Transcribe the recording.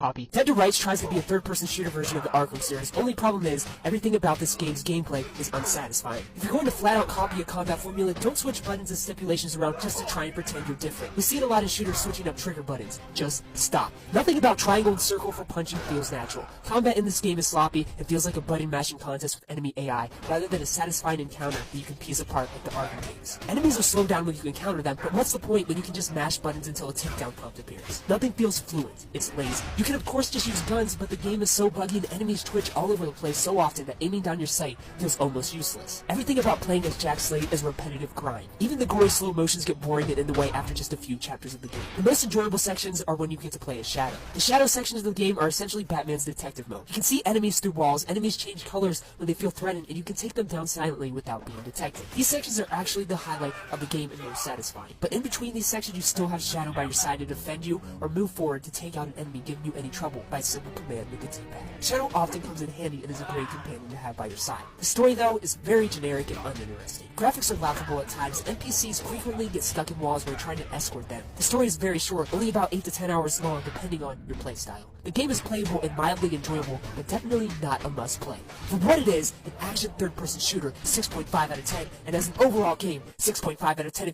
copy. Dead to Rights tries to be a third-person shooter version of the Arkham series. Only problem is, everything about this game's gameplay is unsatisfying. If you're going to flat-out copy a combat formula, don't switch buttons and stipulations around just to try and pretend you're different. We see a lot of shooters switching up trigger buttons. Just stop. Nothing about triangle and circle for punching feels natural. Combat in this game is sloppy and feels like a button-mashing contest with enemy AI, rather than a satisfying encounter that you can piece apart like the Arkham games. Enemies will slow down when you encounter them, but what's the point when you can just mash buttons until a takedown prompt appears? Nothing feels fluent. It's lazy. You can of course just use guns, but the game is so buggy and enemies twitch all over the place so often that aiming down your sight feels almost useless. Everything about playing as Jack Slade is repetitive grind. Even the gory slow motions get boring and in the way after just a few chapters of the game. The most enjoyable sections are when you get to play as Shadow. The Shadow sections of the game are essentially Batman's detective mode. You can see enemies through walls, enemies change colors when they feel threatened, and you can take them down silently without being detected. These sections are actually the highlight of the game and most satisfying. But in between these sections you still have Shadow by your side to defend you or move forward to take out an enemy giving you any trouble by a simple command with the D-pad. Shadow often comes in handy and is a great companion to have by your side. The story though is very generic and uninteresting. Graphics are laughable at times, NPCs frequently get stuck in walls when you're trying to escort them. The story is very short, only about 8 to 10 hours long depending on your playstyle. The game is playable and mildly enjoyable, but definitely not a must-play. For what it is, an action third-person shooter, 6.5 out of 10, and as an overall game, 6.5 out of 10.